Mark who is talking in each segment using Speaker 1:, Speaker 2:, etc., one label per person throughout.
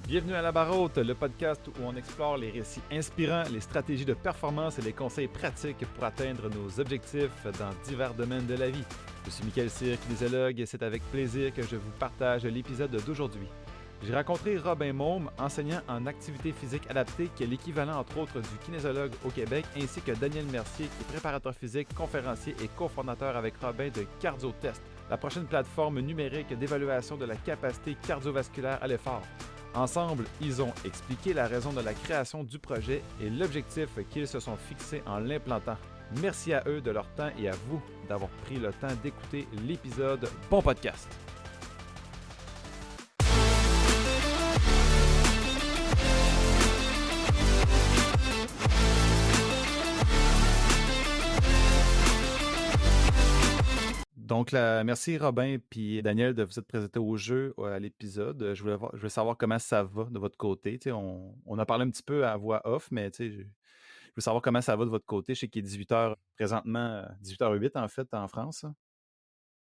Speaker 1: Bienvenue à La Barre-Haute, le podcast où on explore les récits inspirants, les stratégies de performance et les conseils pratiques pour atteindre nos objectifs dans divers domaines de la vie. Je suis Michael Cyr, kinésiologue, et c'est avec plaisir que je vous partage l'épisode d'aujourd'hui. J'ai rencontré Robin Môme, enseignant en activité physique adaptée, qui est l'équivalent entre autres du kinésiologue au Québec, ainsi que Daniel Mercier, qui est préparateur physique, conférencier et cofondateur avec Robin de CardioTest, la prochaine plateforme numérique d'évaluation de la capacité cardiovasculaire à l'effort. Ensemble, ils ont expliqué la raison de la création du projet et l'objectif qu'ils se sont fixés en l'implantant. Merci à eux de leur temps et à vous d'avoir pris le temps d'écouter l'épisode. Bon podcast! Donc, merci Robin puis Daniel de vous être présentés au jeu, à l'épisode. Je voulais savoir comment ça va de votre côté. On a parlé un petit peu à voix off, mais je veux savoir comment ça va de votre côté. Je sais qu'il est 18h présentement, 18h08 en fait, en France.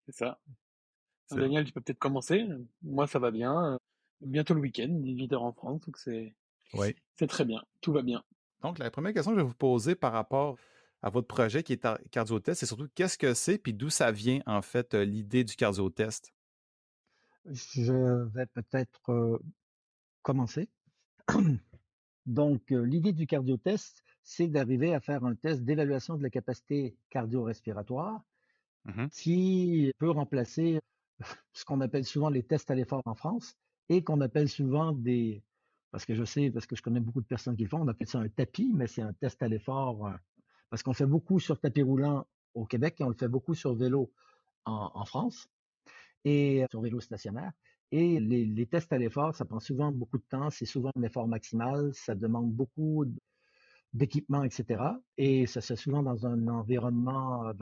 Speaker 2: C'est ça.
Speaker 1: C'est bon.
Speaker 2: Daniel, tu peux peut-être commencer. Moi, ça va bien. Bientôt le week-end, 18h en France, donc
Speaker 1: Oui.
Speaker 2: c'est très bien. Tout va bien.
Speaker 1: Donc, la première question que je vais vous poser par rapport à votre projet qui est CardioTest, c'est surtout qu'est-ce que c'est puis d'où ça vient, en fait, l'idée du CardioTest?
Speaker 3: Je vais peut-être commencer. Donc, l'idée du cardiotest, c'est d'arriver à faire un test d'évaluation de la capacité cardio-respiratoire
Speaker 1: Mhm.
Speaker 3: qui peut remplacer ce qu'on appelle souvent les tests à l'effort en France et qu'on appelle souvent parce que je sais, parce que je connais beaucoup de personnes qui le font, on appelle ça un tapis, mais c'est un test à l'effort parce qu'on fait beaucoup sur tapis roulant au Québec et on le fait beaucoup sur vélo en France et sur vélo stationnaire. Et les tests à l'effort, ça prend souvent beaucoup de temps, c'est souvent un effort maximal, ça demande beaucoup d'équipement, etc. Et ça se fait souvent dans un environnement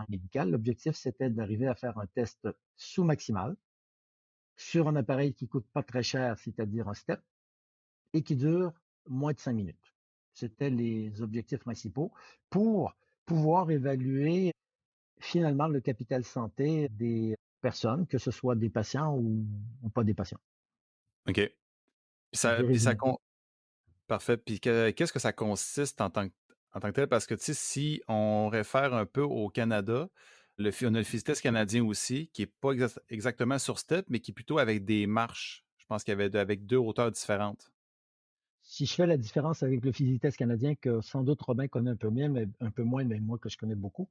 Speaker 3: médical. L'objectif, c'était d'arriver à faire un test sous-maximal sur un appareil qui coûte pas très cher, c'est-à-dire un step, et qui dure moins de 5 minutes. C'était les objectifs principaux pour pouvoir évaluer finalement le capital santé des personnes, que ce soit des patients ou pas des patients.
Speaker 1: OK. Puis
Speaker 3: J'ai résumé.
Speaker 1: parfait. Puis qu'est-ce que ça consiste en tant que tel? Parce que, tu sais, si on réfère un peu au Canada, on a le Physi-Test canadien aussi, qui n'est pas exactement sur step, mais qui est plutôt avec des marches. Je pense qu'il y avait avec deux hauteurs différentes.
Speaker 3: Si je fais la différence avec le Physi-Test canadien, que sans doute Robin connaît un peu mieux, mais un peu moins, mais moi que je connais beaucoup.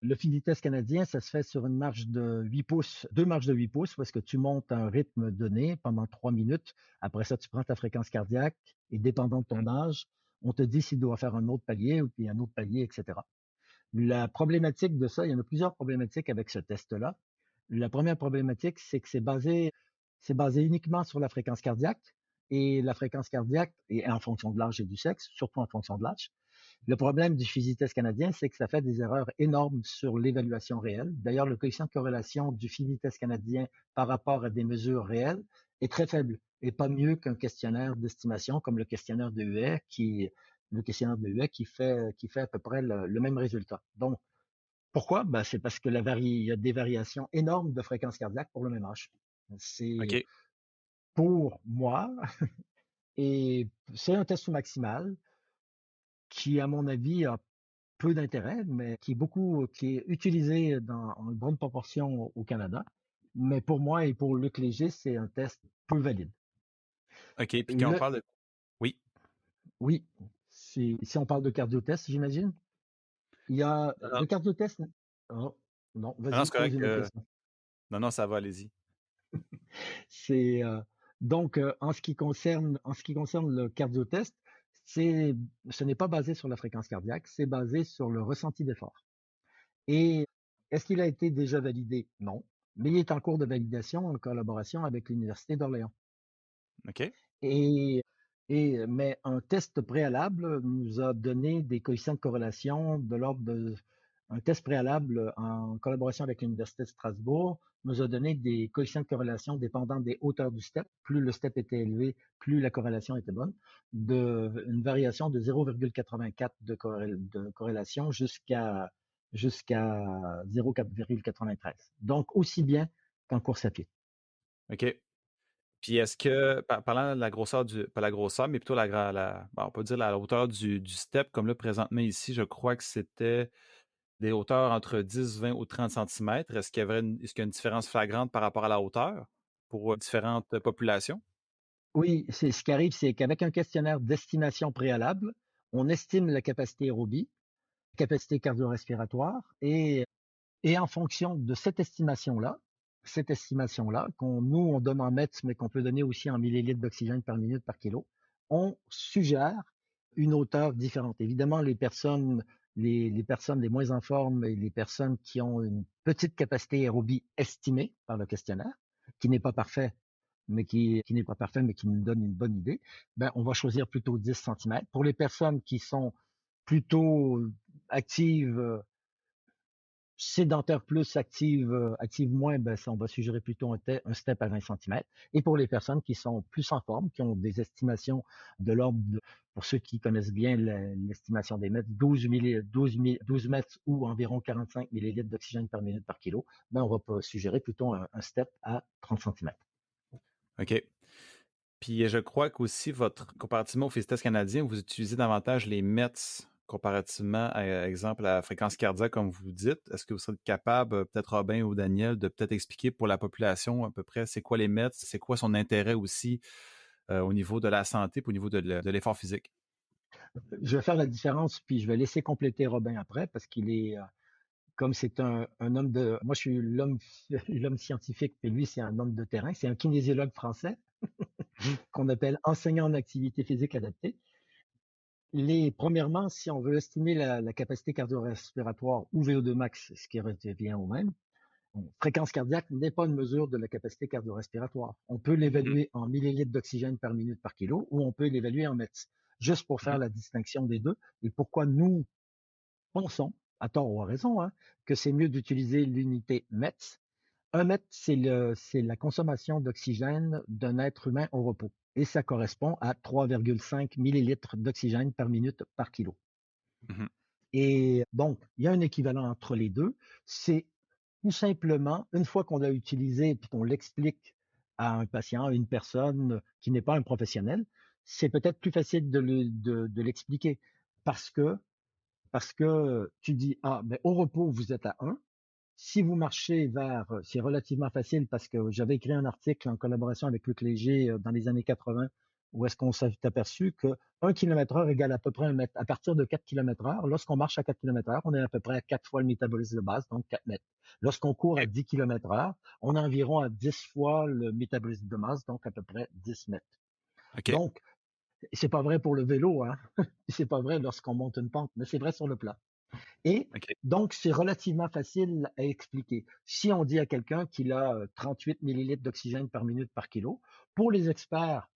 Speaker 3: Le Physi-Test canadien, ça se fait sur une marche de 8 pouces, deux marches de 8 pouces, parce que tu montes à un rythme donné pendant 3 minutes. Après ça, tu prends ta fréquence cardiaque et dépendant de ton âge, on te dit s'il doit faire un autre palier ou puis un autre palier, etc. La problématique de ça, il y en a plusieurs problématiques avec ce test-là. La première problématique, c'est que c'est basé uniquement sur la fréquence cardiaque et la fréquence cardiaque est en fonction de l'âge et du sexe, surtout en fonction de l'âge. Le problème du Physi-Test canadien, c'est que ça fait des erreurs énormes sur l'évaluation réelle. D'ailleurs, le coefficient de corrélation du Physi-Test canadien par rapport à des mesures réelles est très faible et pas mieux qu'un questionnaire d'estimation comme le questionnaire de UE qui fait à peu près le même résultat. Donc, pourquoi? Ben, c'est parce que il y a des variations énormes de fréquence cardiaque pour le même âge. C'est
Speaker 1: OK.
Speaker 3: pour moi, et c'est un test sous maximal qui, à mon avis, a peu d'intérêt, mais qui est utilisé en grande proportion au Canada. Mais pour moi et pour Luc Léger, c'est un test peu valide.
Speaker 1: OK. Puis quand on
Speaker 3: Le,
Speaker 1: parle de. Oui.
Speaker 3: oui, si on parle de cardiotest, j'imagine, il y a
Speaker 1: Non, non,
Speaker 3: le cardiotest. Oh, non,
Speaker 1: non,
Speaker 3: vas-y,
Speaker 1: c'est
Speaker 3: pose
Speaker 1: correct.
Speaker 3: une autre question.
Speaker 1: Non, non, ça va, allez-y.
Speaker 3: C'est donc en ce qui concerne le cardiotest, c'est ce n'est pas basé sur la fréquence cardiaque, c'est basé sur le ressenti d'effort. Et est-ce qu'il a été déjà validé? Non, mais il est en cours de validation en collaboration avec l'Université d'Orléans.
Speaker 1: OK.
Speaker 3: Et mais un test préalable nous a donné des coefficients de corrélation de l'ordre de un test préalable en collaboration avec l'Université de Strasbourg nous a donné des coefficients de corrélation dépendant des hauteurs du step. Plus le step était élevé, plus la corrélation était bonne, une variation de 0,84 de corrélation jusqu'à 0,93. Donc aussi bien qu'en course à pied.
Speaker 1: OK. Puis est-ce que, parlant de la grosseur pas la grosseur, mais plutôt on peut dire la hauteur du step, comme là, présentement ici, je crois que c'était des hauteurs entre 10, 20 ou 30 centimètres. Est-ce qu'il y a une différence flagrante par rapport à la hauteur pour différentes populations?
Speaker 3: Oui, c'est ce qui arrive, c'est qu'avec un questionnaire d'estimation préalable, on estime la capacité aérobie, capacité cardio-respiratoire et en fonction de cette estimation-là, on donne en mètres, mais qu'on peut donner aussi en millilitres d'oxygène par minute par kilo, on suggère une hauteur différente. Évidemment, les personnes les moins en forme et les personnes qui ont une petite capacité aérobie estimée par le questionnaire, qui n'est pas parfait, qui n'est pas parfait, mais qui nous donne une bonne idée, ben, on va choisir plutôt 10 centimètres. Pour les personnes qui sont plutôt actives, sédentaires plus, actives moins, ben, ça, on va suggérer plutôt un step à 20 centimètres. Et pour les personnes qui sont plus en forme, qui ont des estimations de l'ordre de, pour ceux qui connaissent bien l'estimation des mètres, 12 mètres ou environ 45 millilitres d'oxygène par minute par kilo, ben, on va suggérer plutôt un step à 30 centimètres.
Speaker 1: OK. Puis je crois qu'aussi, comparativement au FISTES canadien, vous utilisez davantage les METS comparativement à exemple, la fréquence cardiaque, comme vous dites. Est-ce que vous serez capable, peut-être Robin ou Daniel, de peut-être expliquer pour la population à peu près c'est quoi les METS, c'est quoi son intérêt aussi au niveau de la santé, puis au niveau de l'effort physique?
Speaker 3: Je vais faire la différence, puis je vais laisser compléter Robin après, parce comme c'est un homme moi je suis l'homme, l'homme scientifique, puis lui c'est un homme de terrain, c'est un kinésiologue français qu'on appelle enseignant en activité physique adaptée. Premièrement, si on veut estimer la capacité cardio-respiratoire ou VO2 max, ce qui revient au même, fréquence cardiaque n'est pas une mesure de la capacité cardio-respiratoire. On peut
Speaker 1: Mhm,
Speaker 3: l'évaluer en millilitres d'oxygène par minute par kilo ou on peut l'évaluer en mètres, juste pour faire
Speaker 1: mhm.
Speaker 3: la distinction des deux et pourquoi nous pensons, à tort ou à raison, hein, que c'est mieux d'utiliser l'unité mètres. Un mètre, c'est la consommation d'oxygène d'un être humain au repos. Et ça correspond à 3,5 millilitres d'oxygène par minute par kilo.
Speaker 1: Mhm.
Speaker 3: Et donc, il y a un équivalent entre les deux. C'est tout simplement, une fois qu'on l'a utilisé et qu'on l'explique à un patient, à une personne qui n'est pas un professionnel, c'est peut-être plus facile de l'expliquer parce que, parce que tu dis, ah, ben, au repos, vous êtes à 1. Si vous marchez c'est relativement facile parce que j'avais écrit un article en collaboration avec Luc Léger dans les années 80 où est-ce qu'on s'est aperçu que 1 km/h égale à peu près 1 mètre. À partir de 4 km/h, lorsqu'on marche à 4 km/h, on est à peu près à 4 fois le métabolisme de base, donc 4 mètres. Lorsqu'on court à 10 km/h, on est environ à 10 fois le métabolisme de masse, donc à peu près 10 mètres.
Speaker 1: OK.
Speaker 3: Donc, c'est pas vrai pour le vélo, hein. C'est pas vrai lorsqu'on monte une pente, mais c'est vrai sur le plat. Et
Speaker 1: OK.
Speaker 3: donc, c'est relativement facile à expliquer. Si on dit à quelqu'un qu'il a 38 millilitres d'oxygène par minute par kilo, pour les experts,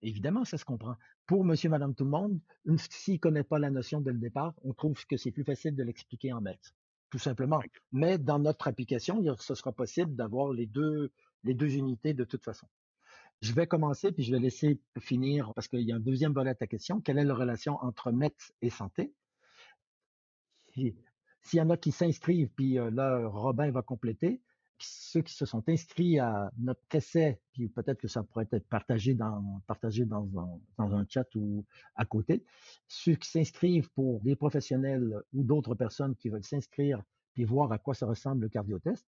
Speaker 3: évidemment, ça se comprend. Pour monsieur, madame, tout le monde, s'il ne connaît pas la notion dès le départ, on trouve que c'est plus facile de l'expliquer en mètres, tout simplement. Mais dans notre application, ce sera possible d'avoir les deux unités de toute façon. Je vais commencer, puis je vais laisser finir, parce qu'il y a un deuxième volet à ta question. Quelle est la relation entre mètres et santé? Si s'il y en a qui s'inscrivent, puis là, Robin va compléter, ceux qui se sont inscrits à notre essai, puis peut-être que ça pourrait être partagé dans un chat ou à côté. Ceux qui s'inscrivent pour des professionnels ou d'autres personnes qui veulent s'inscrire puis voir à quoi ça ressemble le cardiotest,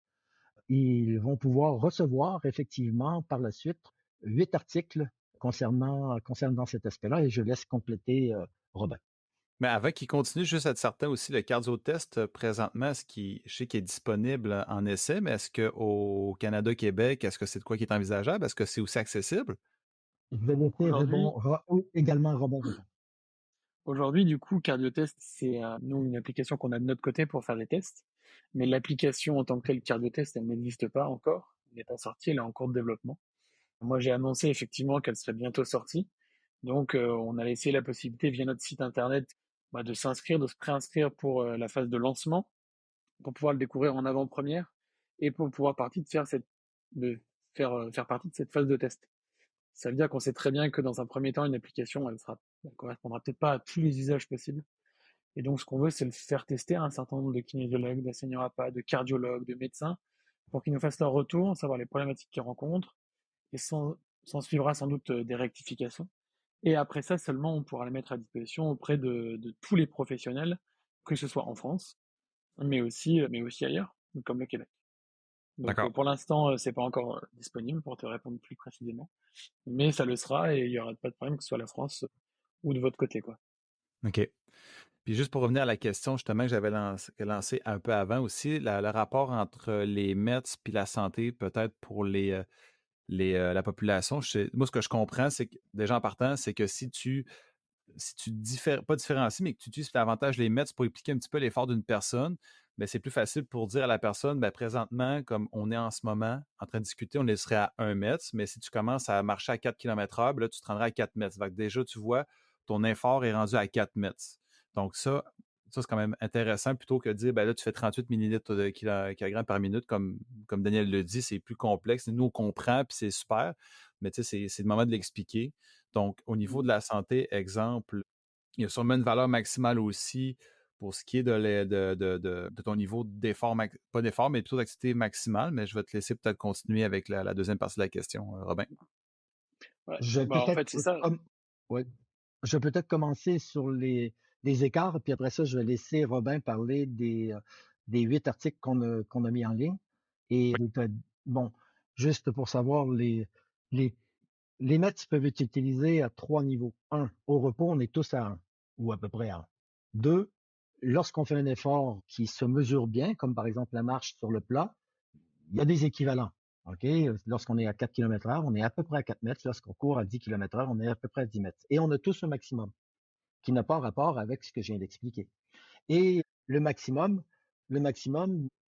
Speaker 3: ils vont pouvoir recevoir effectivement par la suite 8 articles concernant cet aspect-là et je laisse compléter Robin.
Speaker 1: Mais avant qu'il continue, juste être certain aussi, le cardio-test, présentement, je sais qu'il est disponible en essai, mais est-ce qu'au Canada, Québec, est-ce que c'est de quoi qui est envisageable? Est-ce que c'est aussi accessible?
Speaker 3: Je vais laisser
Speaker 2: Aujourd'hui,
Speaker 3: également Robin répondre.
Speaker 2: aujourd'hui, du coup, Cardiotest, c'est nous une application qu'on a de notre côté pour faire les tests. Mais l'application en tant que telle, Cardiotest, elle n'existe pas encore. Elle n'est pas sortie, elle est en cours de développement. Moi, j'ai annoncé effectivement qu'elle serait bientôt sortie. Donc, on a laissé la possibilité via notre site internet de s'inscrire, de se préinscrire pour la phase de lancement, pour pouvoir le découvrir en avant-première et pour pouvoir faire partie de cette phase de test. Ça veut dire qu'on sait très bien que dans un premier temps, une application, elle correspondra peut-être pas à tous les usages possibles. Et donc, ce qu'on veut, c'est le faire tester à un certain nombre de kinésiologues, d'enseignants APA, de cardiologues, de médecins, pour qu'ils nous fassent leur retour, savoir les problématiques qu'ils rencontrent, et S'en suivra sans doute des rectifications. Et après ça, seulement, on pourra les mettre à disposition auprès de tous les professionnels, que ce soit en France, mais aussi ailleurs, comme le Québec. Donc
Speaker 1: D'accord.
Speaker 2: pour l'instant, c'est pas encore disponible pour te répondre plus précisément, mais ça le sera et il y aura pas de problème que ce soit la France ou de votre côté, quoi.
Speaker 1: OK. Puis juste pour revenir à la question justement que j'avais lancée un peu avant aussi, le rapport entre les Mets puis la santé, peut-être pour la population. Moi, ce que je comprends, c'est que déjà en partant, c'est que si tu pas différencies, mais que tu utilises davantage les Mets pour expliquer un petit peu l'effort d'une personne, ben, c'est plus facile pour dire à la personne, ben, présentement, comme on est en ce moment en train de discuter, on serait à 1 mètre, mais si tu commences à marcher à 4 km/h, ben là, tu te rendras à 4 mètres. Donc, déjà, tu vois, ton effort est rendu à 4 mètres. Donc, ça c'est quand même intéressant plutôt que de dire, ben là, tu fais 38 millilitres de kilogrammes par minute, comme Daniel le dit, c'est plus complexe. Nous, on comprend, puis c'est super, mais tu sais, c'est le moment de l'expliquer. Donc, au niveau de la santé, exemple, il y a sûrement une valeur maximale aussi pour ce qui est de ton niveau d'effort, pas d'effort, mais plutôt d'activité maximale. Mais je vais te laisser peut-être continuer avec la deuxième partie de la question, Robin.
Speaker 2: Ouais.
Speaker 3: Je vais
Speaker 2: Bah, en
Speaker 3: peut-être
Speaker 2: fait, c'est ça.
Speaker 3: ouais. Je vais peut-être commencer sur les écarts, puis après ça, je vais laisser Robin parler des 8 articles qu'on a mis en ligne. Et bon, juste pour savoir, les, les Mets peuvent être utilisés à 3 niveaux. Un, au repos, on est tous à 1, ou à peu près à 1. Deux, lorsqu'on fait un effort qui se mesure bien, comme par exemple la marche sur le plat, il y a des équivalents. OK? Lorsqu'on est à 4 km/h, on est à peu près à 4 mètres. Lorsqu'on court à 10 km/h, on est à peu près à 10 mètres. Et on a tous un maximum qui n'a pas rapport avec ce que je viens d'expliquer. Et le maximum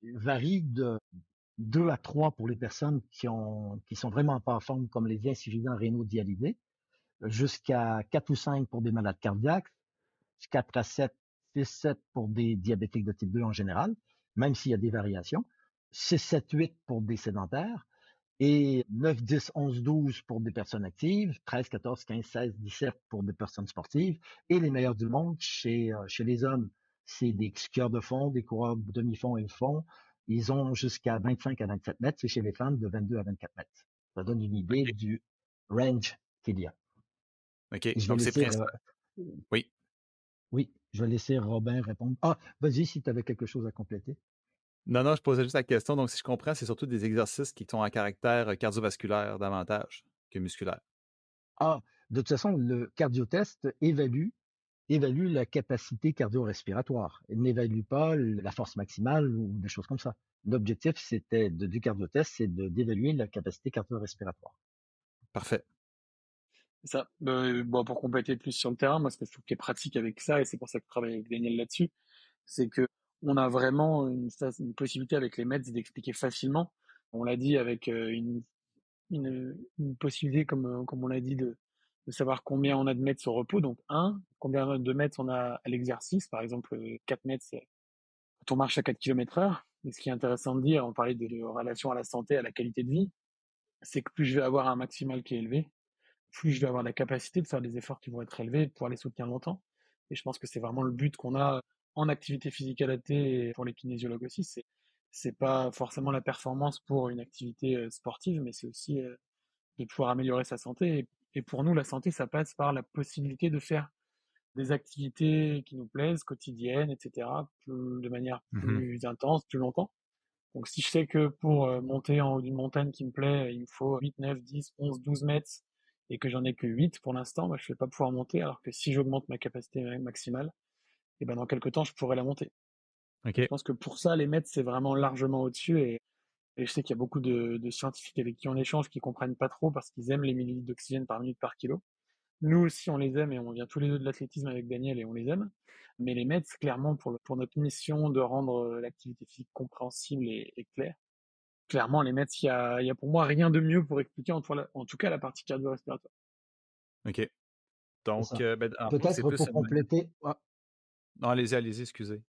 Speaker 3: varie de 2 à 3 pour les personnes qui sont vraiment pas en forme, comme les insuffisants rénaux dialysés, jusqu'à 4 ou 5 pour des malades cardiaques, 4 à 7, 6, 7 pour des diabétiques de type 2 en général, même s'il y a des variations, 6, 7, 8 pour des sédentaires, et 9, 10, 11, 12 pour des personnes actives, 13, 14, 15, 16, 17 pour des personnes sportives. Et les meilleurs du monde chez les hommes, c'est des skieurs de fond, des coureurs de demi-fond et le fond. Ils ont jusqu'à 25 à 27 mètres. C'est chez les femmes de 22 à 24 mètres. Ça donne une idée
Speaker 1: OK.
Speaker 3: du range qu'il y a.
Speaker 1: OK.
Speaker 3: Et je vais
Speaker 1: Donc, c'est
Speaker 3: laisser,
Speaker 1: précis. Oui.
Speaker 3: oui, je vais laisser Robin répondre. Ah, vas-y si tu avais quelque chose à compléter.
Speaker 1: Non, non, je posais juste la question. Donc, si je comprends, c'est surtout des exercices qui sont à caractère cardiovasculaire davantage que musculaire.
Speaker 3: Ah, de toute façon, le cardiotest évalue la capacité cardio-respiratoire. Il n'évalue pas la force maximale ou des choses comme ça. L'objectif, du cardiotest, c'est d'évaluer la capacité cardio-respiratoire.
Speaker 1: Parfait.
Speaker 2: Ça. Bon, pour compléter plus sur le terrain, moi, ce que je trouve qui est pratique avec ça, et c'est pour ça que je travaille avec Daniel là-dessus, c'est que on a vraiment une possibilité avec les Mets d'expliquer facilement. On l'a dit avec une possibilité, comme on l'a dit, de savoir combien on a de mètres sur repos. Donc, combien de mètres on a à l'exercice. Par exemple, 4 mètres, c'est quand on marche à 4 km/h. Et ce qui est intéressant de dire, on parlait de relation à la santé, à la qualité de vie, c'est que plus je vais avoir un maximal qui est élevé, plus je vais avoir la capacité de faire des efforts qui vont être élevés et de pouvoir les soutenir longtemps. Et je pense que c'est vraiment le but qu'on a en activité physique adaptée et pour les kinésiologues aussi. C'est pas forcément la performance pour une activité sportive, mais c'est aussi de pouvoir améliorer sa santé. Et pour nous, la santé, ça passe par la possibilité de faire des activités qui nous plaisent, quotidiennes, etc., de manière
Speaker 1: Mhm.
Speaker 2: plus intense, plus longtemps. Donc si je sais que pour monter en haut d'une montagne qui me plaît, il me faut 8, 9, 10, 11, 12 mètres et que j'en ai que 8 pour l'instant, bah, je ne vais pas pouvoir monter, alors que si j'augmente ma capacité maximale, et ben dans quelques temps, je pourrais la monter. Et je
Speaker 1: OK.
Speaker 2: pense que pour ça, les mètres, c'est vraiment largement au-dessus. Et je sais qu'il y a beaucoup de scientifiques avec qui on échange qui comprennent pas trop parce qu'ils aiment les millilitres d'oxygène par minute par kilo. Nous aussi, on les aime et on vient tous les deux de l'athlétisme avec Daniel et on les aime. Mais les mètres, clairement, pour notre mission de rendre l'activité physique compréhensible et claire, clairement, les mètres, il y a pour moi rien de mieux pour expliquer en tout cas la partie cardio-respiratoire.
Speaker 1: OK.
Speaker 3: C'est
Speaker 1: Donc,
Speaker 3: ça.
Speaker 1: ben, en fond, c'est
Speaker 3: Peut-être
Speaker 1: plus.
Speaker 3: pour compléter,
Speaker 1: Non, allez-y, excusez.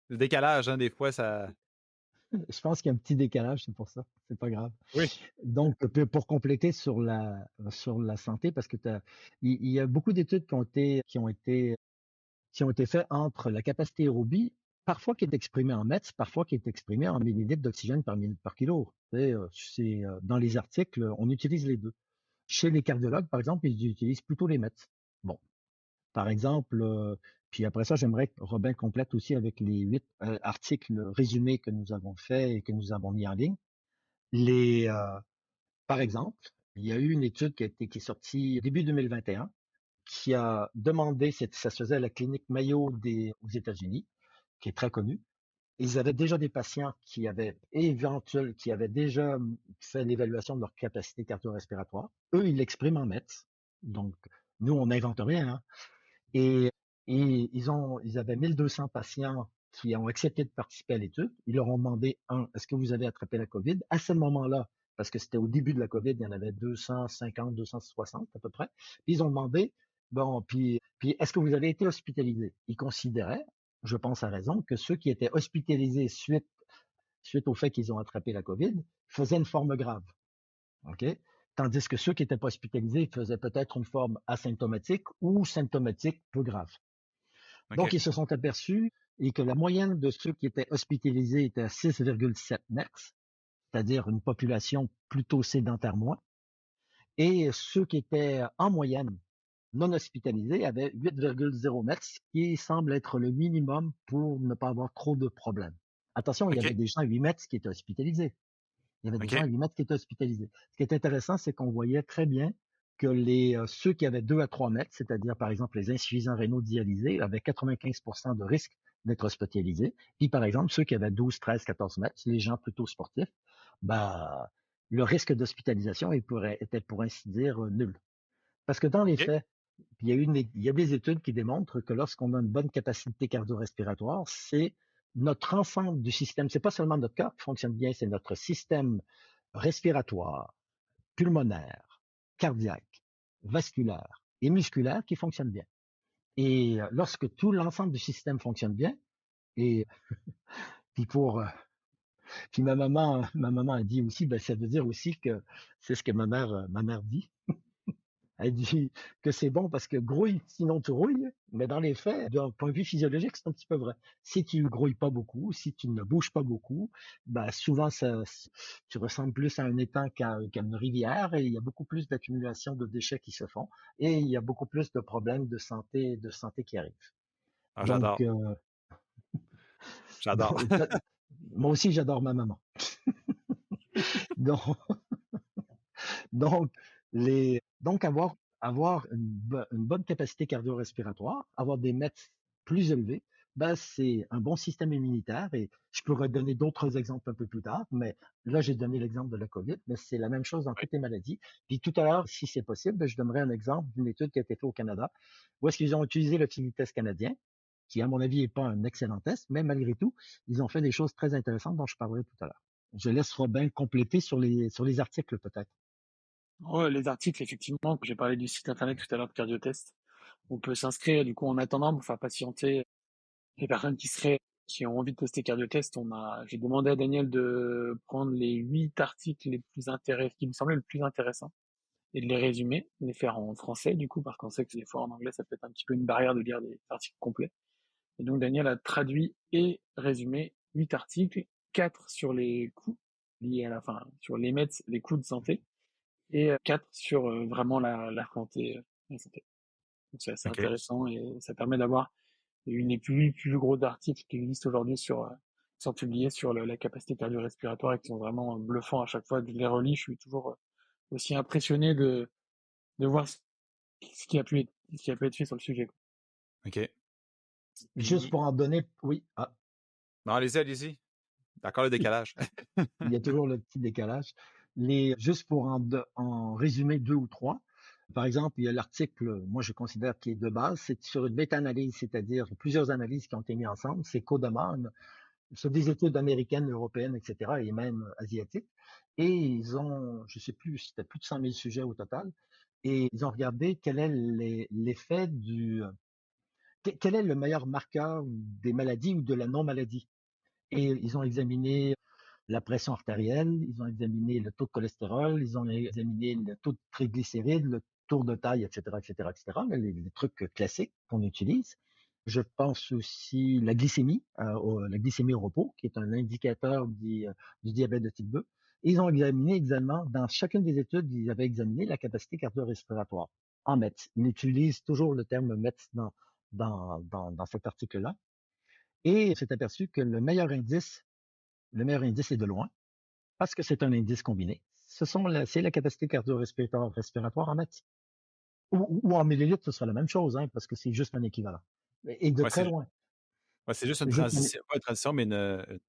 Speaker 1: Le décalage, hein, des fois, ça.
Speaker 3: je pense qu'il y a un petit décalage, c'est pour ça. C'est pas grave.
Speaker 1: Oui.
Speaker 3: Donc, pour compléter sur la santé, parce que il y a beaucoup d'études qui ont été faites entre la capacité aérobie, parfois qui est exprimée en mètres, parfois qui est exprimée en millilitres d'oxygène par minute par kilo. Dans les articles, on utilise les deux. Chez les cardiologues, par exemple, ils utilisent plutôt les METs. Bon, par exemple, puis après ça, j'aimerais que Robin complète aussi avec les 8 articles résumés que nous avons faits et que nous avons mis en ligne. Les, par exemple, il y a eu une étude qui est sortie début 2021 qui a demandé, ça se faisait à la clinique Mayo aux États-Unis, qui est très connue. Ils avaient déjà des patients qui avaient déjà fait l'évaluation de leur capacité cardio-respiratoire. Eux, ils l'expriment en METS. Donc, nous, on n'invente rien, hein. Et, et ils avaient 1200 patients qui ont accepté de participer à l'étude. Ils leur ont demandé, est-ce que vous avez attrapé la COVID? À ce moment-là, parce que c'était au début de la COVID, il y en avait 250, 260 à peu près. Puis ils ont demandé, bon, puis est-ce que vous avez été hospitalisé? Ils considéraient, je pense à raison, que ceux qui étaient hospitalisés suite au fait qu'ils ont attrapé la COVID faisaient une forme grave. OK? Tandis que ceux qui n'étaient pas hospitalisés faisaient peut-être une forme asymptomatique ou symptomatique peu grave. Donc,
Speaker 1: OK.
Speaker 3: ils se sont aperçus et que la moyenne de ceux qui étaient hospitalisés était à 6,7 METs, c'est-à-dire une population plutôt sédentaire moins, et ceux qui étaient en moyenne non hospitalisés avaient 8,0 METs, qui semble être le minimum pour ne pas avoir trop de problèmes. Attention, il y avait
Speaker 1: OK.
Speaker 3: des gens à 8 METs qui étaient hospitalisés. Il y avait des gens
Speaker 1: OK.
Speaker 3: à 8 mètres qui étaient hospitalisés. Ce qui est intéressant, c'est qu'on voyait très bien que ceux qui avaient 2 à 3 mètres, c'est-à-dire par exemple les insuffisants rénaux dialysés, avaient 95% de risque d'être hospitalisés. Puis par exemple, ceux qui avaient 12, 13, 14 mètres, les gens plutôt sportifs, bah, le risque d'hospitalisation était pour ainsi dire nul. Parce que dans les
Speaker 1: OK.
Speaker 3: faits, il y a des études qui démontrent que lorsqu'on a une bonne capacité cardio-respiratoire, c'est notre ensemble du système, c'est pas seulement notre cœur qui fonctionne bien, c'est notre système respiratoire, pulmonaire, cardiaque, vasculaire et musculaire qui fonctionne bien. Et lorsque tout l'ensemble du système fonctionne bien, et puis puis ma maman a dit aussi, ben ça veut dire aussi que c'est ce que ma mère dit. Elle dit que c'est bon parce que grouille, sinon tu rouilles. Mais dans les faits, d'un point de vue physiologique, c'est un petit peu vrai. Si tu grouilles pas beaucoup, si tu ne bouges pas beaucoup, bah souvent tu ressembles plus à un étang qu'à une rivière et il y a beaucoup plus d'accumulation de déchets qui se font et il y a beaucoup plus de problèmes de santé qui arrivent.
Speaker 1: Ah,
Speaker 3: Donc,
Speaker 1: j'adore. J'adore.
Speaker 3: donc, moi aussi j'adore ma maman. Donc, Donc, donc avoir une bonne capacité cardio-respiratoire, avoir des METs plus élevés, ben, c'est un bon système immunitaire et je pourrais donner d'autres exemples un peu plus tard, mais là, j'ai donné l'exemple de la COVID, mais c'est la même chose dans
Speaker 1: Oui.
Speaker 3: toutes les maladies. Puis tout à l'heure, si c'est possible, ben, je donnerai un exemple d'une étude qui a été faite au Canada, où est-ce qu'ils ont utilisé le test canadien, qui, à mon avis, n'est pas un excellent test, mais malgré tout, ils ont fait des choses très intéressantes dont je parlerai tout à l'heure. Je laisse Robin compléter sur les articles peut-être.
Speaker 2: Ouais, les articles, effectivement, j'ai parlé du site internet tout à l'heure de Cardiotest. On peut s'inscrire, du coup, en attendant, pour faire patienter les personnes qui ont envie de tester Cardiotest. J'ai demandé à Daniel de prendre les 8 articles les plus intéressants, qui me semblaient le plus intéressants, et de les résumer, de les faire en français, du coup, parce qu'on sait que des fois en anglais, ça peut être un petit peu une barrière de lire des articles complets. Et donc, Daniel a traduit et résumé 8 articles, 4 sur les coûts liés à sur les METS, les coûts de santé, et 4 sur vraiment la santé. Donc c'est assez
Speaker 1: OK.
Speaker 2: intéressant et ça permet d'avoir une des plus gros articles qui existent aujourd'hui qui sont publiés sur la capacité cardio-respiratoire et qui sont vraiment bluffants à chaque fois. Je les relis, je suis toujours aussi impressionné de voir ce qui a pu être fait sur le sujet, quoi.
Speaker 1: OK.
Speaker 3: Juste
Speaker 1: Puis,
Speaker 3: pour en donner, oui,
Speaker 1: non, allez-y, allez-y. D'accord, le décalage.
Speaker 3: il y a toujours le petit décalage. Juste pour en résumer deux ou trois. Par exemple, il y a l'article, moi je considère qui est de base, c'est sur une méta-analyse, c'est-à-dire plusieurs analyses qui ont été mises ensemble. C'est Codema, sur des études américaines, européennes, etc., et même asiatiques. Et ils ont, je sais plus, c'était plus de 100 000 sujets au total. Et ils ont regardé quel est l'effet quel est le meilleur marqueur des maladies ou de la non-maladie. Et ils ont examiné la pression artérielle, ils ont examiné le taux de cholestérol, ils ont examiné le taux de triglycérides, le tour de taille, etc., etc., etc., les trucs classiques qu'on utilise. Je pense aussi la glycémie au repos, qui est un indicateur du diabète de type 2. Et ils ont examiné également, dans chacune des études, ils avaient examiné la capacité cardio-respiratoire en METS. Ils utilisent toujours le terme METS dans cet article-là. Et on s'est aperçu que le meilleur indice est de loin, parce que c'est un indice combiné. C'est la capacité cardio-respiratoire en METS. Ou en millilitres, ce sera la même chose, hein, parce que c'est juste un équivalent. Et de
Speaker 1: Ouais,
Speaker 3: très loin.
Speaker 1: c'est juste une
Speaker 3: C'est juste un-
Speaker 1: transition, pas une transition, mais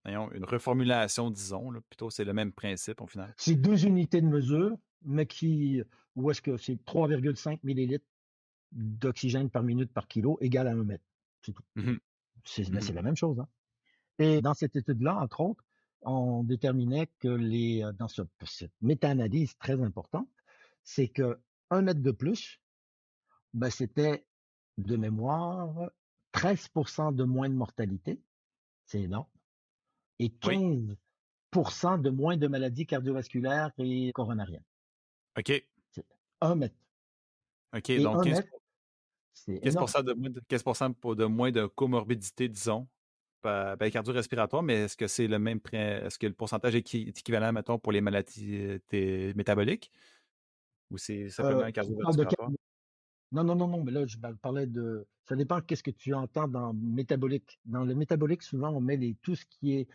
Speaker 1: voyons, une reformulation, disons. Là. Plutôt, c'est le même principe au final.
Speaker 3: c'est deux unités de mesure, mais où est-ce que c'est 3,5 millilitres d'oxygène par minute par kilo égale à 1 mètre. C'est tout.
Speaker 1: Mhm,
Speaker 3: Mais
Speaker 1: mhm.
Speaker 3: c'est la même chose, hein. Et dans cette étude-là, entre autres, on déterminait que dans cette méta-analyse très importante, c'est que 1 mètre de plus, ben, c'était de mémoire 13% de moins de mortalité, c'est énorme, et
Speaker 1: Oui.
Speaker 3: 15% de moins de maladies cardiovasculaires et coronariennes.
Speaker 1: OK.
Speaker 3: C'est 1 mètre.
Speaker 1: OK.
Speaker 3: Et
Speaker 1: Donc,
Speaker 3: un mètre, c'est
Speaker 1: 15
Speaker 3: énorme.
Speaker 1: de moins de comorbidité, disons, cardio-respiratoire, mais est-ce que c'est le même est-ce que le pourcentage est équivalent, mettons, pour les maladies métaboliques ou c'est simplement
Speaker 3: Tu parles de
Speaker 1: cardio-respiratoire?
Speaker 3: Non, non, non, non, mais là, parlais de. Ça dépend qu'est-ce que tu entends dans métabolique. Dans le métabolique, souvent, on met tout ce qui est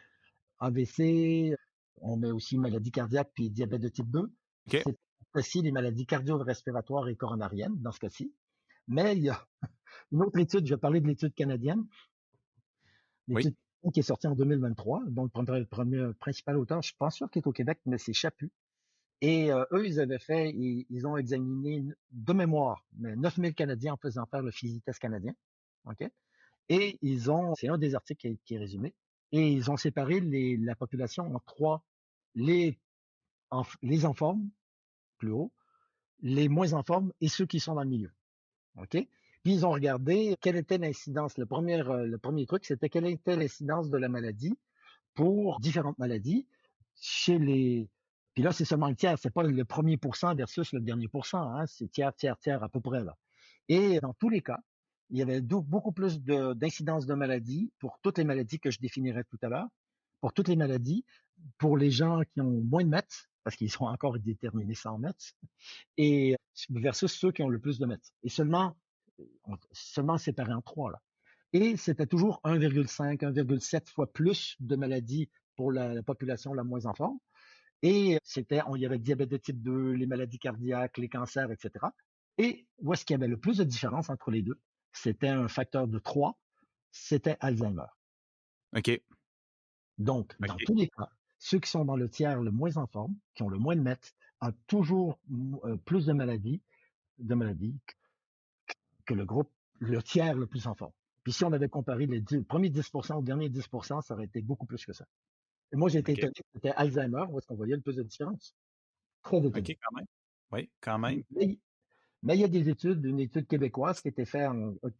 Speaker 3: AVC, on met aussi maladie cardiaque puis diabète de type 2.
Speaker 1: OK.
Speaker 3: C'est aussi les maladies cardio-respiratoires et coronariennes, dans ce cas-ci. Mais il y a une autre étude, je vais parler de l'étude canadienne,
Speaker 1: Oui.
Speaker 3: l'étude qui est sortie en 2023, dont le premier principal auteur, je ne suis pas sûr qu'il est au Québec, mais c'est Chaput. Et eux, ils ont examiné de mémoire, mais 9000 Canadiens en faisant faire le physi-test canadien. OK? Et c'est un des articles qui est résumé, et ils ont séparé la population en trois, les, les en forme, plus haut, les moins en forme et ceux qui sont dans le milieu. OK? Puis ils ont regardé quelle était l'incidence. Le premier truc, c'était quelle était l'incidence de la maladie pour différentes maladies chez les. Puis là, c'est seulement le tiers, c'est pas le premier pourcent versus le dernier pourcent, hein, c'est tiers, tiers, tiers à peu près là. Et dans tous les cas, il y avait beaucoup plus d'incidence de maladies pour toutes les maladies que je définirais tout à l'heure, pour toutes les maladies, pour les gens qui ont moins de mètres, parce qu'ils sont encore déterminés sans mètres, et versus ceux qui ont le plus de mètres. Et seulement séparés en trois là. Et c'était toujours 1,5, 1,7 fois plus de maladies pour la population la moins en forme. Et il y avait le diabète de type 2, les maladies cardiaques, les cancers, etc. Et où est-ce qu'il y avait le plus de différence entre les deux? C'était un facteur de 3, c'était Alzheimer.
Speaker 1: OK.
Speaker 3: Donc, dans
Speaker 1: OK.
Speaker 3: tous les cas, ceux qui sont dans le tiers le moins en forme, qui ont le moins de mètres, ont toujours plus de maladies que le tiers le plus en forme. Puis si on avait comparé les premiers 10% aux derniers 10%, ça aurait été beaucoup plus que ça. Et moi, j'ai été
Speaker 1: OK.
Speaker 3: étonné que c'était Alzheimer où est-ce qu'on voyait le plus de différence. Très
Speaker 1: OK,
Speaker 3: étonné.
Speaker 1: quand même. Oui, quand même.
Speaker 3: Mais, mais il y a des études, une étude québécoise qui était faite,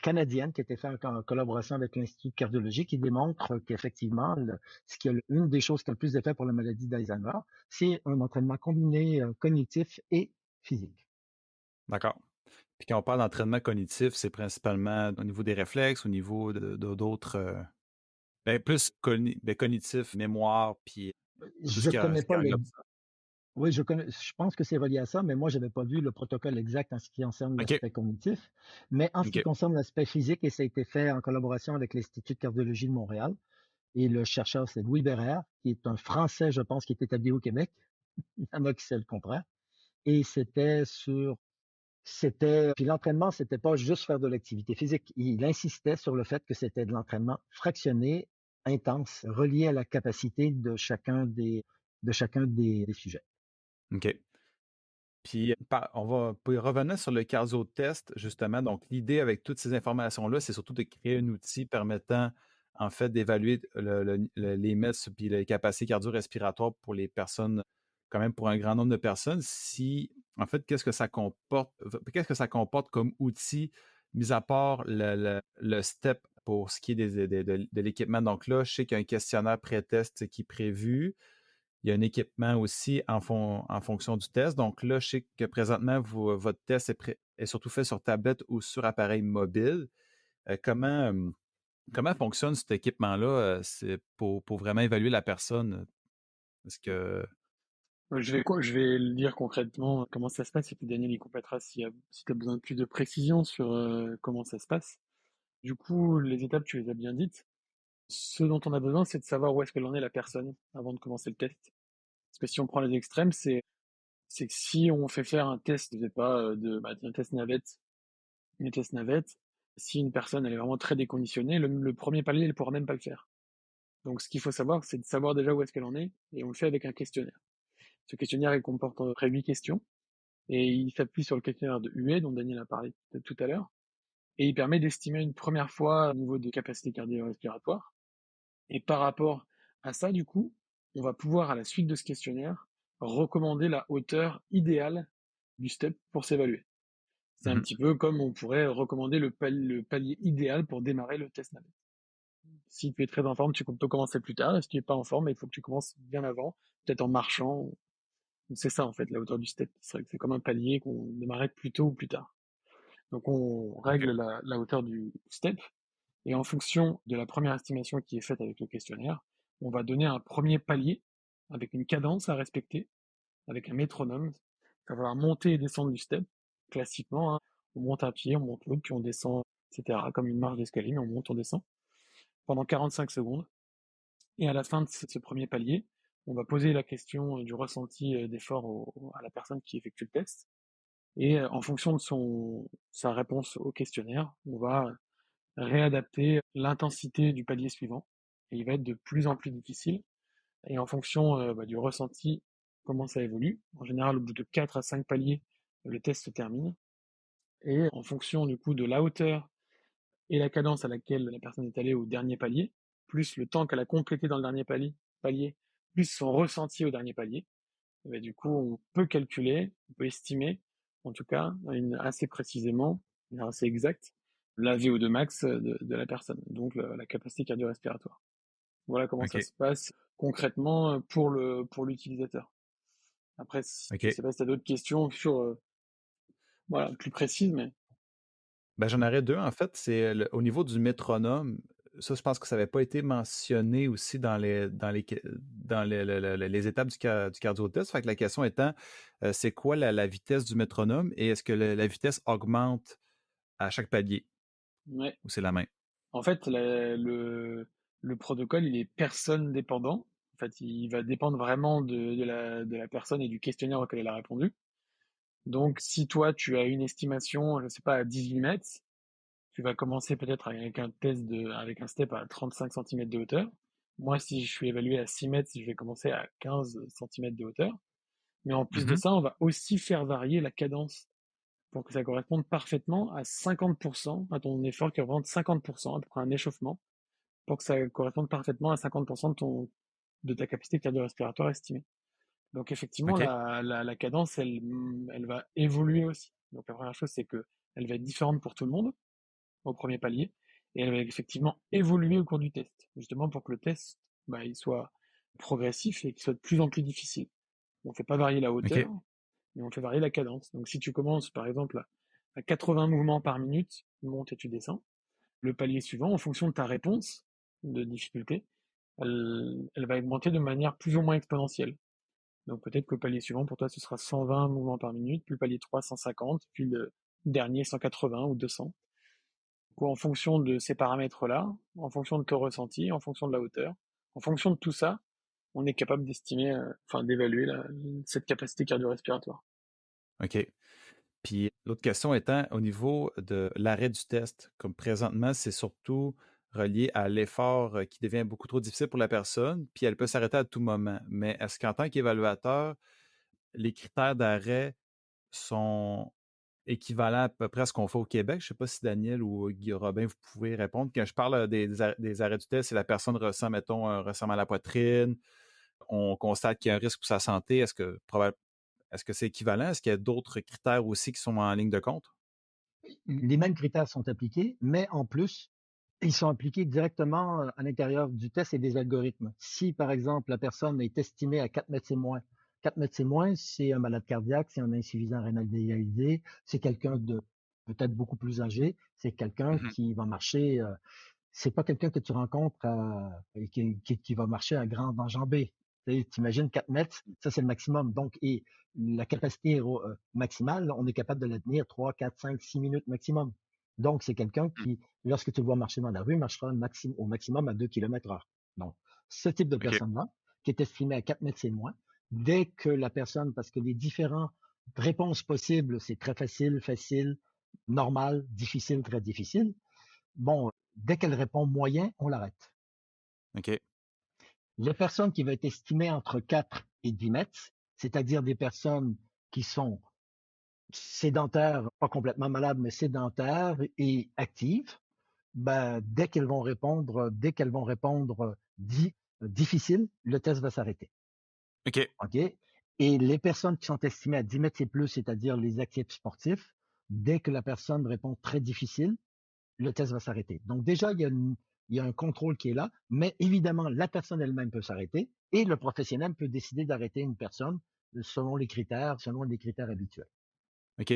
Speaker 3: canadienne, qui était faite en collaboration avec l'Institut de cardiologie, qui démontre qu'effectivement, une des choses qui a le plus d'effet pour la maladie d'Alzheimer, c'est un entraînement combiné cognitif et physique.
Speaker 1: D'accord. Puis quand on parle d'entraînement cognitif, c'est principalement au niveau des réflexes, au niveau d'autres. Plus cognitif, mémoire, puis tout ce
Speaker 3: Je
Speaker 1: qui,
Speaker 3: connais
Speaker 1: ce qui
Speaker 3: pas
Speaker 1: englobe ça.
Speaker 3: Oui, je pense que c'est relié à ça, mais moi, je n'avais pas vu le protocole exact en ce qui concerne
Speaker 1: OK.
Speaker 3: l'aspect cognitif. Mais en ce qui
Speaker 1: OK.
Speaker 3: concerne l'aspect physique, et ça a été fait en collaboration avec l'Institut de cardiologie de Montréal, et le chercheur, c'est Louis Bérère, qui est un Français, je pense, qui est établi au Québec. Il y en a qui c'est le contraire. Et puis l'entraînement, c'était pas juste faire de l'activité physique. Il insistait sur le fait que c'était de l'entraînement fractionné, intense, relié à la capacité de chacun des sujets.
Speaker 1: OK. Puis on va revenir sur le cardio-test, justement. Donc, l'idée avec toutes ces informations-là, c'est surtout de créer un outil permettant, en fait, d'évaluer les MES puis les capacités cardio-respiratoires pour les personnes, quand même pour un grand nombre de personnes. En fait, qu'est-ce que ça comporte comme outil, mis à part le step pour ce qui est de l'équipement. Donc là, je sais qu'il y a un questionnaire pré-test qui est prévu. Il y a un équipement aussi en fonction du test. Donc là, je sais que présentement, votre test est surtout fait sur tablette ou sur appareil mobile. Comment fonctionne cet équipement-là c'est pour vraiment évaluer la personne? Est-ce que.
Speaker 2: Je vais le dire concrètement comment ça se passe et puis Daniel il complétera si tu as besoin de plus de précision sur comment ça se passe. Du coup, les étapes, tu les as bien dites. Ce dont on a besoin, c'est de savoir où est-ce qu'elle en est la personne avant de commencer le test. Parce que si on prend les extrêmes, c'est que si on fait faire un test, je sais pas, un test navette, si une personne elle est vraiment très déconditionnée, le premier palier, elle pourra même pas le faire. Donc ce qu'il faut savoir, c'est de savoir déjà où est-ce qu'elle en est, et on le fait avec un questionnaire. Ce questionnaire, il comporte à peu près 8 questions, et il s'appuie sur le questionnaire de Huet, dont Daniel a parlé tout à l'heure, et il permet d'estimer une première fois au niveau de capacité cardio-respiratoire. Et par rapport à ça, du coup, on va pouvoir, à la suite de ce questionnaire, recommander la hauteur idéale du step pour s'évaluer. C'est un
Speaker 1: Mhm.
Speaker 2: petit peu comme on pourrait recommander le palier idéal pour démarrer le test navette. Si tu es très en forme, tu peux commencer plus tard. Et si tu n'es pas en forme, il faut que tu commences bien avant, peut-être en marchant. C'est ça, en fait, la hauteur du step. C'est vrai que c'est comme un palier qu'on démarrait plus tôt ou plus tard. Donc, on
Speaker 1: OK.
Speaker 2: règle la hauteur du step. Et en fonction de la première estimation qui est faite avec le questionnaire, on va donner un premier palier avec une cadence à respecter, avec un métronome. Il va falloir monter et descendre du step. Classiquement, hein, on monte un pied, on monte l'autre, puis on descend, etc. Comme une marche d'escalier, mais on monte, on descend pendant 45 secondes. Et à la fin de ce premier palier, on va poser la question du ressenti d'effort à la personne qui effectue le test. Et en fonction de sa réponse au questionnaire, on va réadapter l'intensité du palier suivant. Et il va être de plus en plus difficile. Et en fonction du ressenti, comment ça évolue. En général, au bout de 4 à 5 paliers, le test se termine. Et en fonction du coup de la hauteur et la cadence à laquelle la personne est allée au dernier palier, plus le temps qu'elle a complété dans le dernier palier, plus son ressenti au dernier palier, et bien, du coup, on peut calculer, on peut estimer, en tout cas, assez précisément, assez exact, la VO2 max de la personne, donc la capacité cardio-respiratoire. Voilà comment ça
Speaker 1: OK.
Speaker 2: se passe concrètement pour l'utilisateur. Après, je
Speaker 1: OK.
Speaker 2: sais pas si tu as d'autres questions sur, voilà, plus précises, mais
Speaker 1: Ben, j'en aurais 2 en fait. C'est au niveau du métronome, ça, je pense que ça n'avait pas été mentionné aussi dans les étapes du cardio-test. Fait que la question étant, c'est quoi la vitesse du métronome et est-ce que la vitesse augmente à chaque palier
Speaker 2: ouais.
Speaker 1: ou c'est la même?
Speaker 2: En fait, le protocole, il est personne dépendant. En fait, il va dépendre vraiment de la personne et du questionnaire auquel elle a répondu. Donc, si toi, tu as une estimation, je sais pas, à 18 mètres, tu vas commencer peut-être avec un step à 35 centimètres de hauteur. Moi, si je suis évalué à 6 mètres, je vais commencer à 15 centimètres de hauteur. Mais en plus de
Speaker 1: Mhm.
Speaker 2: ça, on va aussi faire varier la cadence pour que ça corresponde parfaitement à 50%, à ton effort qui représente 50%, à peu près un échauffement, pour que ça corresponde parfaitement à 50% de ta capacité cardio-respiratoire estimée. Donc effectivement,
Speaker 1: OK.
Speaker 2: la cadence, elle va évoluer aussi. Donc la première chose, c'est que elle va être différente pour tout le monde au premier palier, et elle va effectivement évoluer au cours du test, justement pour que le test, il soit progressif et qu'il soit de plus en plus difficile. On ne fait pas varier la hauteur,
Speaker 1: OK.
Speaker 2: mais on fait varier la cadence. Donc si tu commences par exemple à 80 mouvements par minute, tu montes et tu descends, le palier suivant, en fonction de ta réponse de difficulté, elle va augmenter de manière plus ou moins exponentielle. Donc peut-être que le palier suivant, pour toi, ce sera 120 mouvements par minute, puis le palier 3, 150, puis le dernier, 180 ou 200. Donc, en fonction de ces paramètres-là, en fonction de ton ressenti, en fonction de la hauteur, en fonction de tout ça, on est capable d'estimer, d'évaluer cette capacité cardio-respiratoire.
Speaker 1: OK. Puis l'autre question étant, au niveau de l'arrêt du test, comme présentement, c'est surtout relié à l'effort qui devient beaucoup trop difficile pour la personne, puis elle peut s'arrêter à tout moment. Mais est-ce qu'en tant qu'évaluateur, les critères d'arrêt sont équivalents à peu près à ce qu'on fait au Québec? Je ne sais pas si Daniel ou Guy Robin, vous pouvez répondre. Quand je parle des arrêts du test, si la personne ressent, mettons, un resserrement à la poitrine, on constate qu'il y a un risque pour sa santé, est-ce que c'est équivalent? Est-ce qu'il y a d'autres critères aussi qui sont en ligne de compte?
Speaker 3: Les mêmes critères sont appliqués, mais en plus, ils sont appliqués directement à l'intérieur du test et des algorithmes. Si, par exemple, la personne est estimée à 4 mètres c'est moins, 4 mètres c'est moins, c'est un malade cardiaque, c'est un insuffisant rénal dialysé, c'est quelqu'un de peut-être beaucoup plus âgé, c'est quelqu'un
Speaker 1: Mhm.
Speaker 3: qui va marcher, c'est pas quelqu'un que tu rencontres et qui va marcher à grande enjambée. Tu imagines 4 mètres, ça c'est le maximum. Donc, et la capacité maximale, on est capable de la tenir 3, 4, 5, 6 minutes maximum. Donc, c'est quelqu'un
Speaker 1: Mmh.
Speaker 3: qui, lorsque tu le vois marcher dans la rue, marchera au maximum à 2 km heure. Donc, ce type de
Speaker 1: OK.
Speaker 3: personne-là, qui est estimé à 4 mètres, c'est moins. Dès que la personne, parce que les différentes réponses possibles, c'est très facile, facile, normal, difficile, très difficile. Bon, dès qu'elle répond moyen, on l'arrête.
Speaker 1: OK.
Speaker 3: Les personnes qui vont être estimées entre 4 et 10 mètres, c'est-à-dire des personnes qui sont sédentaires, pas complètement malades, mais sédentaires et actives, ben, dès qu'elles vont répondre difficile, le test va s'arrêter.
Speaker 1: OK.
Speaker 3: OK? Et les personnes qui sont estimées à 10 mètres et plus, c'est-à-dire les actifs sportifs, dès que la personne répond très difficile, le test va s'arrêter. Donc déjà, il y a un contrôle qui est là, mais évidemment, la personne elle-même peut s'arrêter et le professionnel peut décider d'arrêter une personne selon les critères habituels.
Speaker 1: OK.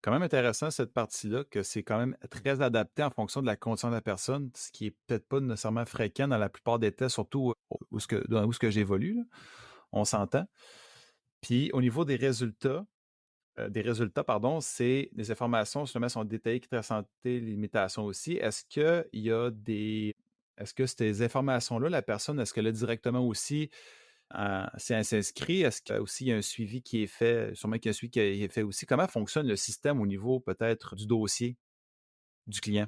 Speaker 1: Quand même intéressant cette partie-là, que c'est quand même très adapté en fonction de la condition de la personne, ce qui est peut-être pas nécessairement fréquent dans la plupart des tests, surtout où ce que j'évolue, là. On s'entend. Puis au niveau des résultats, pardon, c'est des informations justement sont détaillées, critères santé, limitations aussi. Est-ce que ces informations-là, la personne, est-ce qu'elle a directement aussi, si elle s'inscrit, est-ce qu'il y a aussi un suivi qui est fait, sûrement qu'il y a un suivi qui est fait aussi. Comment fonctionne le système au niveau peut-être du dossier du client?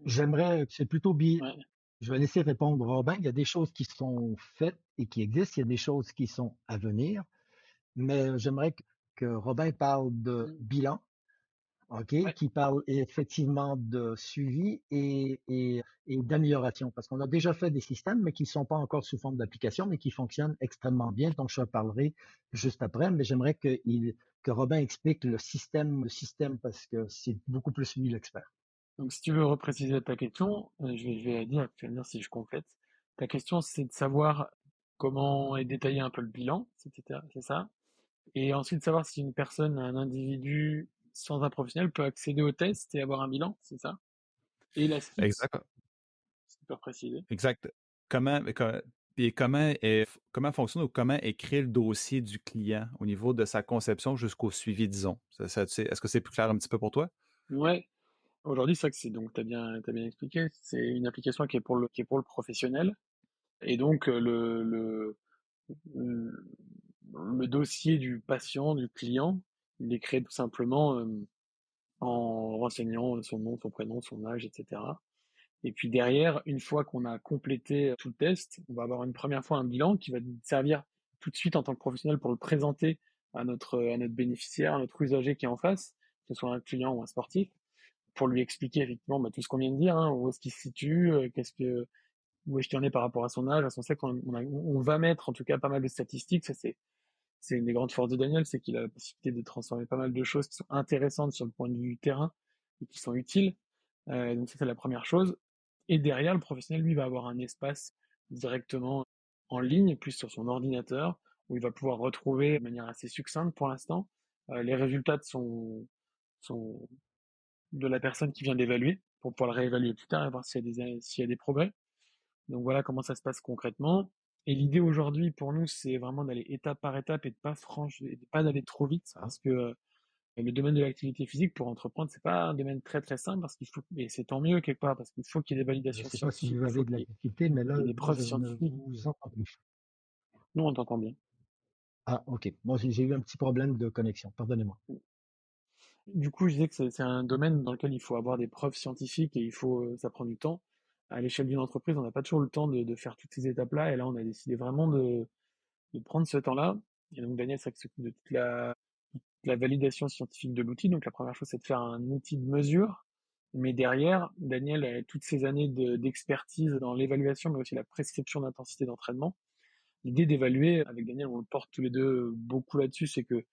Speaker 3: J'aimerais, c'est plutôt
Speaker 2: Ouais.
Speaker 3: je vais laisser répondre Robin. Il y a des choses qui sont faites et qui existent, il y a des choses qui sont à venir, mais j'aimerais que Robin parle de
Speaker 2: Mm.
Speaker 3: bilan. OK,
Speaker 2: Ouais.
Speaker 3: qui parle effectivement de suivi et d'amélioration. Parce qu'on a déjà fait des systèmes, mais qui ne sont pas encore sous forme d'application, mais qui fonctionnent extrêmement bien, dont je parlerai juste après. Mais j'aimerais que Robin explique le système, parce que c'est beaucoup plus lui l'expert.
Speaker 2: Donc, si tu veux repréciser ta question, je vais la dire, tu vas me dire si je complète. Ta question, c'est de savoir comment est détaillé un peu le bilan, c'est ça? Et ensuite, savoir si une personne, un individu sans un professionnel peut accéder au test et avoir un bilan, c'est ça? Et la suite,
Speaker 1: Exact.
Speaker 2: si tu peux préciser.
Speaker 1: Exact. Comment fonctionne ou comment est créé le dossier du client au niveau de sa conception jusqu'au suivi, disons? Est-ce que c'est plus clair un petit peu pour toi?
Speaker 2: Ouais. Aujourd'hui, c'est vrai que t'as bien expliqué. C'est une application qui est pour le professionnel. Et donc, le, le dossier du patient, du client, il est créé tout simplement en renseignant son nom, son prénom, son âge, etc. Et puis derrière, une fois qu'on a complété tout le test, on va avoir une première fois un bilan qui va nous servir tout de suite en tant que professionnel pour le présenter à notre bénéficiaire, à notre usager qui est en face, que ce soit un client ou un sportif, pour lui expliquer effectivement tout ce qu'on vient de dire, hein, où est-ce qu'il se situe, où est-ce qu'il en est par rapport à son âge, à son sexe. On va mettre en tout cas pas mal de statistiques. Ça, c'est une des grandes forces de Daniel, c'est qu'il a la possibilité de transformer pas mal de choses qui sont intéressantes sur le point de vue du terrain et qui sont utiles. Donc ça, c'est la première chose. Et derrière, le professionnel, lui, va avoir un espace directement en ligne, plus sur son ordinateur, où il va pouvoir retrouver de manière assez succincte pour l'instant les résultats son- de la personne qui vient d'évaluer, pour pouvoir le réévaluer plus tard et voir s'il y a des progrès. Donc voilà comment ça se passe concrètement. Et l'idée aujourd'hui pour nous, c'est vraiment d'aller étape par étape et de pas d'aller trop vite,
Speaker 3: Ah.
Speaker 2: parce que le domaine de l'activité physique pour entreprendre, c'est pas un domaine très très simple, parce qu'il faut, et c'est tant mieux quelque part, parce qu'il faut qu'il y ait des
Speaker 3: Je ne
Speaker 2: validations
Speaker 3: sais pas si
Speaker 2: scientifiques,
Speaker 3: vous
Speaker 2: il faut
Speaker 3: avez de
Speaker 2: qu'il
Speaker 3: la
Speaker 2: y ait,
Speaker 3: difficulté, mais là,
Speaker 2: il y ait des
Speaker 3: moi,
Speaker 2: preuves
Speaker 3: je ne
Speaker 2: scientifiques.
Speaker 3: vous entends plus.
Speaker 2: Nous, on t'entend bien.
Speaker 3: Ah, OK. Moi, j'ai eu un petit problème de connexion. Pardonnez-moi.
Speaker 2: Du coup, je disais que c'est un domaine dans lequel il faut avoir des preuves scientifiques et ça prend du temps. À l'échelle d'une entreprise, on n'a pas toujours le temps de faire toutes ces étapes-là, et là, on a décidé vraiment de prendre ce temps-là. Et donc, Daniel, c'est vrai que s'occupe de toute la validation scientifique de l'outil. Donc, la première chose, c'est de faire un outil de mesure. Mais derrière, Daniel a toutes ces années d'expertise dans l'évaluation, mais aussi la prescription d'intensité d'entraînement. L'idée d'évaluer, avec Daniel, on le porte tous les deux beaucoup là-dessus, c'est que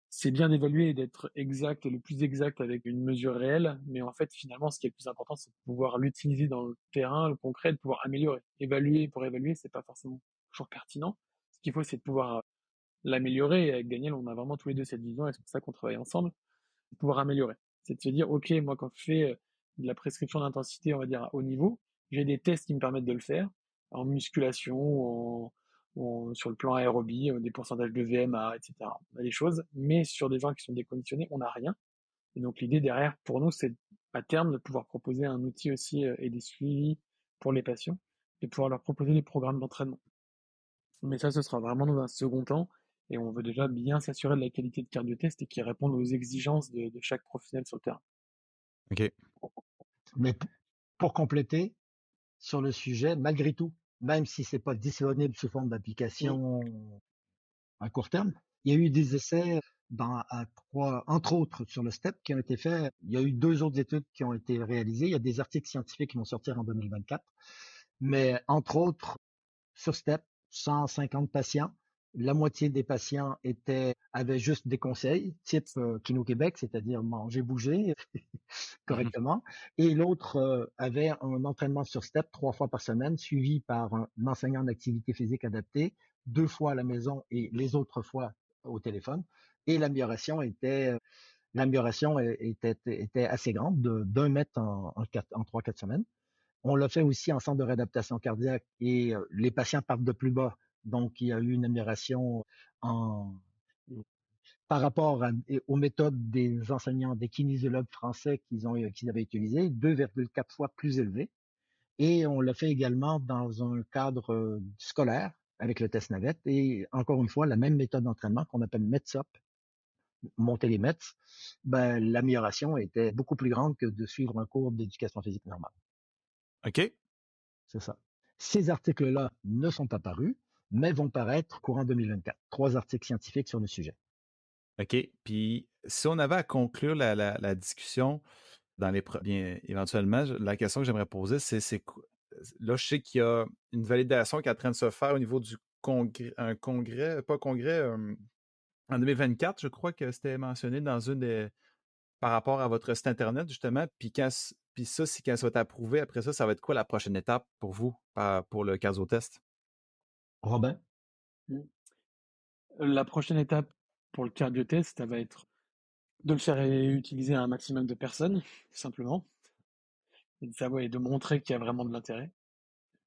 Speaker 2: c'est bien d'évaluer et d'être exact et le plus exact avec une mesure réelle, mais en fait, finalement, ce qui est le plus important, c'est de pouvoir l'utiliser dans le terrain, le concret, de pouvoir améliorer. Évaluer pour évaluer, c'est pas forcément toujours pertinent. Ce qu'il faut, c'est de pouvoir l'améliorer. Et avec Daniel, on a vraiment tous les deux cette vision, et c'est pour ça qu'on travaille ensemble, de pouvoir améliorer. C'est de se dire, OK, moi, quand je fais de la prescription d'intensité, on va dire, à haut niveau, j'ai des tests qui me permettent de le faire, en musculation, sur le plan aérobie, des pourcentages de VMA, etc. On a des choses, mais sur des gens qui sont déconditionnés, on n'a rien. Et donc l'idée derrière, pour nous, c'est à terme de pouvoir proposer un outil aussi et des suivis pour les patients, et pouvoir leur proposer des programmes d'entraînement. Mais ça, ce sera vraiment dans un second temps, et on veut déjà bien s'assurer de la qualité de cardio-test et qu'ils répondent aux exigences de chaque professionnel sur le terrain.
Speaker 1: OK.
Speaker 3: Mais pour compléter sur le sujet, malgré tout, même si c'est pas disponible sous forme
Speaker 2: Mm.
Speaker 3: d'application à court terme, il y a eu des essais entre autres sur le STEP qui ont été faits. Il y a eu 2 autres études qui ont été réalisées. Il y a des articles scientifiques qui vont sortir en 2024. Mais entre autres, sur STEP, 150 patients. La moitié des patients avaient juste des conseils, type Kino Québec, c'est-à-dire manger, bouger correctement. Et l'autre avait un entraînement sur STEP 3 fois par semaine, suivi par un enseignant d'activité physique adaptée, 2 fois à la maison et les autres fois au téléphone. Et l'amélioration était assez grande, d'1 mètre en 3-4 semaines. On l'a fait aussi en centre de réadaptation cardiaque et les patients partent de plus bas. Donc, il y a eu une amélioration en, par rapport aux méthodes des enseignants, des kinésiologues français qu'ils avaient utilisées, 2,4 fois plus élevées. Et on l'a fait également dans un cadre scolaire avec le test navette. Et encore une fois, la même méthode d'entraînement qu'on appelle METSOP, monter les METS, ben, l'amélioration était beaucoup plus grande que de suivre un cours d'éducation physique normale.
Speaker 1: OK.
Speaker 3: C'est ça. Ces articles-là ne sont pas parus, mais vont paraître courant 2024. 3 articles scientifiques sur le sujet.
Speaker 1: OK. Puis, si on avait à conclure la discussion bien, éventuellement, la question que j'aimerais poser, là, je sais qu'il y a une validation qui est en train de se faire au niveau du congrès, pas congrès, en 2024, je crois que c'était mentionné par rapport à votre site Internet, justement. Puis quand ça va être approuvé, après ça, ça va être quoi la prochaine étape pour vous, pour le cardio-test?
Speaker 3: Robin?
Speaker 2: Mm. La prochaine étape pour le cardio-test, ça va être de le faire utiliser à un maximum de personnes, tout simplement, et de montrer qu'il y a vraiment de l'intérêt.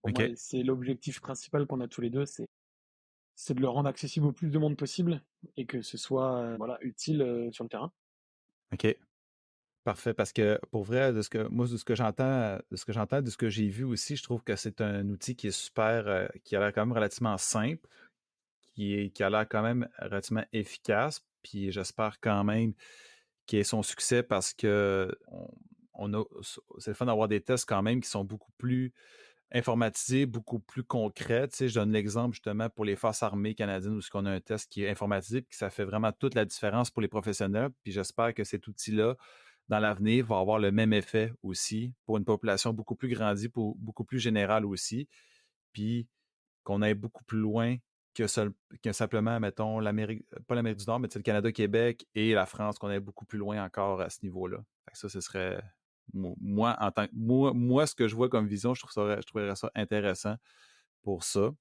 Speaker 2: Pour moi,
Speaker 1: OK.
Speaker 2: c'est l'objectif principal qu'on a tous les deux, c'est de le rendre accessible au plus de monde possible et que ce soit utile sur le terrain.
Speaker 1: OK. Parfait, parce que pour vrai, de ce que j'entends, de ce que j'ai vu aussi, je trouve que c'est un outil qui est super, qui a l'air quand même relativement simple, qui a l'air quand même relativement efficace, puis j'espère quand même qu'il ait son succès parce que c'est le fun d'avoir des tests quand même qui sont beaucoup plus informatisés, beaucoup plus concrets. Tu sais, je donne l'exemple justement pour les forces armées canadiennes où on a un test qui est informatisé, puis que ça fait vraiment toute la différence pour les professionnels. Puis j'espère que cet outil-là, dans l'avenir, va avoir le même effet aussi pour une population beaucoup plus grandie, beaucoup plus générale aussi. Puis qu'on aille beaucoup plus loin que simplement, mettons, pas l'Amérique du Nord, mais le Canada, Québec et la France, qu'on aille beaucoup plus loin encore à ce niveau-là. Fait que ça, ce serait moi, ce que je vois comme vision, je trouverais ça intéressant pour ça.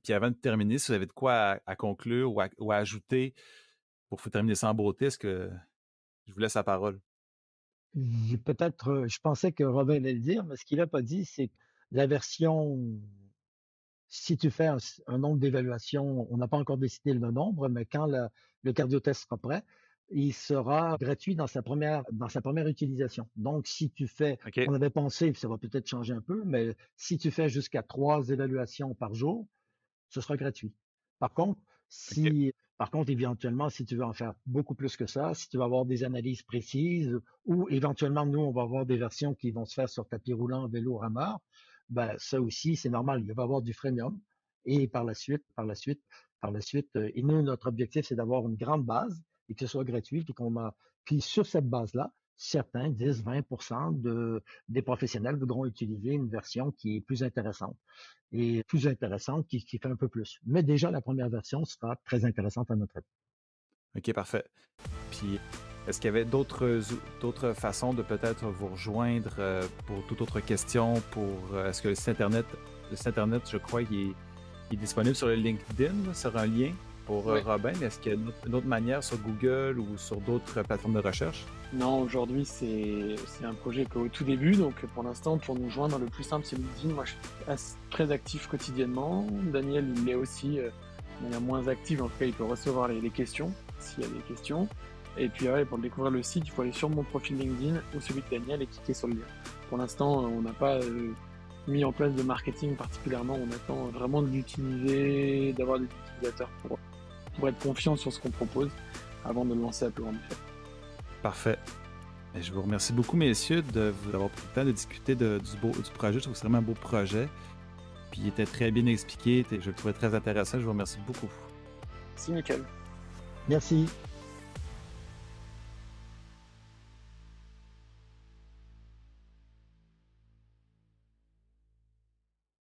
Speaker 1: Puis avant de terminer, si vous avez de quoi à conclure ou à ajouter pour terminer ça en beauté, est-ce que je vous laisse la parole?
Speaker 3: Je pensais que Robin allait le dire, mais ce qu'il n'a pas dit, c'est que la version, si tu fais un nombre d'évaluations, on n'a pas encore décidé le nombre, mais quand le cardiotest sera prêt, il sera gratuit dans sa première utilisation. Donc, si tu fais,
Speaker 1: OK.
Speaker 3: on avait pensé, ça va peut-être changer un peu, mais si tu fais jusqu'à 3 évaluations par jour, ce sera gratuit. Par contre,
Speaker 1: OK.
Speaker 3: éventuellement, si tu veux en faire beaucoup plus que ça, si tu veux avoir des analyses précises, ou éventuellement, nous, on va avoir des versions qui vont se faire sur tapis roulant, vélo, rameur, ben, ça aussi, c'est normal. Il va y avoir du freemium. Et et nous, notre objectif, c'est d'avoir une grande base et que ce soit gratuit, puis sur cette base-là, certains, 10-20% des professionnels voudront utiliser une version qui est plus intéressante qui fait un peu plus. Mais déjà, la première version sera très intéressante à notre avis.
Speaker 1: OK, parfait. Puis, est-ce qu'il y avait d'autres façons de peut-être vous rejoindre pour toute autre question? Est-ce que le site Internet, je crois, il est disponible sur le LinkedIn, là, sur un lien pour
Speaker 2: Oui.
Speaker 1: Robin, mais est-ce qu'il y a une autre manière sur Google ou sur d'autres plateformes de recherche?
Speaker 2: Non, aujourd'hui, c'est un projet qui est au tout début. Donc, pour l'instant, pour nous joindre, le plus simple, c'est LinkedIn. Moi, je suis très actif quotidiennement. Daniel, il l'est aussi, de manière moins active. En tout cas, il peut recevoir les questions, s'il y a des questions. Et puis, ouais, pour découvrir le site, il faut aller sur mon profil LinkedIn ou celui de Daniel et cliquer sur le lien. Pour l'instant, on n'a pas mis en place de marketing particulièrement. On attend vraiment de l'utiliser, d'avoir des utilisateurs pour être confiant sur ce qu'on propose avant de le lancer à plus grande échelle.
Speaker 1: Parfait. Et je vous remercie beaucoup, messieurs, d'avoir pris le temps de discuter du projet. Je trouve que c'est vraiment un beau projet. Puis il était très bien expliqué. Je le trouvais très intéressant. Je vous remercie beaucoup.
Speaker 2: Merci, Michael.
Speaker 3: Merci.